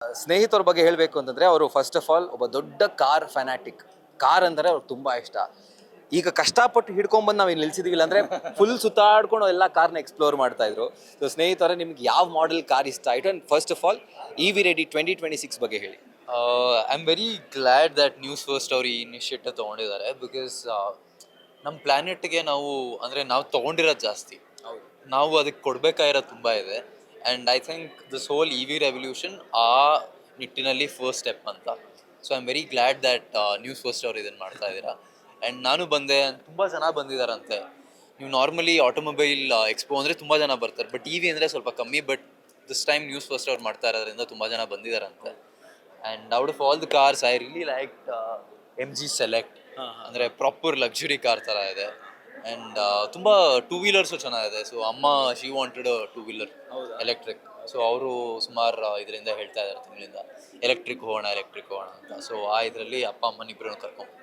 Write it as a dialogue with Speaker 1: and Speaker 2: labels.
Speaker 1: ಸ್ನೇಹಿತರ ಬಗ್ಗೆ ಹೇಳಬೇಕು ಅಂತಂದ್ರೆ ಅವರು ಫಸ್ಟ್ ಆಫ್ ಆಲ್ ಒಬ್ಬ ದೊಡ್ಡ ಕಾರ್ ಫ್ಯಾನಾಟಿಕ್. ಕಾರ್ ಅಂದರೆ ಅವ್ರಿಗೆ ತುಂಬಾ ಇಷ್ಟ. ಈಗ ಕಷ್ಟಪಟ್ಟು ಹಿಡ್ಕೊಂಡ್ಬಂದು ನಾವು ಇಲ್ಲಿ ನಿಲ್ಸಿದೀವಿಲ್ಲ ಅಂದ್ರೆ ಫುಲ್ ಸುತ್ತಾಡ್ಕೊಂಡು ಎಲ್ಲ ಕಾರ್ನ ಎಕ್ಸ್ಪ್ಲೋರ್ ಮಾಡ್ತಾ ಇದ್ರು. ಸೊ ಸ್ನೇಹಿತರೆ, ನಿಮ್ಗೆ ಯಾವ ಮಾಡೆಲ್ ಕಾರ್ ಇಷ್ಟ ಆಯ್ತು? And first of all EV Ready 2026 ಬಗ್ಗೆ ಹೇಳಿ.
Speaker 2: I am very glad that news first ಅವ್ರು ಈ ಇನಿಷಿಯೇಟಿವ್ ತೊಗೊಂಡಿದ್ದಾರೆ. ಬಿಕಾಸ್ ನಮ್ಮ ಪ್ಲ್ಯಾನೆಟ್ಗೆ ನಾವು ತೊಗೊಂಡಿರೋದು ಜಾಸ್ತಿ, ನಾವು ಅದಕ್ಕೆ ಕೊಡಬೇಕಾಗಿರೋದು ತುಂಬ ಇದೆ. And I think this whole EV revolution ಆ ನಿಟ್ಟಿನಲ್ಲಿ ಫಸ್ಟ್ ಸ್ಟೆಪ್ ಅಂತ. So I am very glad that news first ಅವ್ರು ಇದನ್ನು ಮಾಡ್ತಾ ಇದ್ದೀರಾ. ಆ್ಯಂಡ್ ನಾನು ಬಂದೆ, ತುಂಬ ಜನ ಬಂದಿದ್ದಾರಂತೆ. ನೀವು ನಾರ್ಮಲಿ ಆಟೋಮೊಬೈಲ್ ಎಕ್ಸ್ಪೋ ಅಂದರೆ ತುಂಬ ಜನ ಬರ್ತಾರೆ, ಬಟ್ EV ಅಂದರೆ ಸ್ವಲ್ಪ ಕಮ್ಮಿ. But this time news first ಅವ್ರು ಮಾಡ್ತಾ ಇರೋದ್ರಿಂದ ತುಂಬ ಜನ ಬಂದಿದ್ದಾರಂತೆ. And out of all the cars I really like MG Select. ಅಂದರೆ ಪ್ರಾಪರ್ ಲಕ್ಸುರಿ ಕಾರ್ ಥರ ಇದೆ. ಆ್ಯಂಡ್ ತುಂಬ ಟೂ ವೀಲರ್ಸು ಚೆನ್ನಾಗಿದೆ. ಸೊ ಅಮ್ಮ she wanted two wheeler electric. So ಅವರು ಸುಮಾರು ಇದರಿಂದ ಹೇಳ್ತಾ ಇದ್ದಾರೆ ತಿಂಗಳಿಂದ ಎಲೆಕ್ಟ್ರಿಕ್ ಹೋಗೋಣ ಅಂತ. ಸೊ ಆ ಇದರಲ್ಲಿ ಅಪ್ಪ ಅಮ್ಮನಿಬ್ಬರನ್ನು ಕರ್ಕೊಂಡು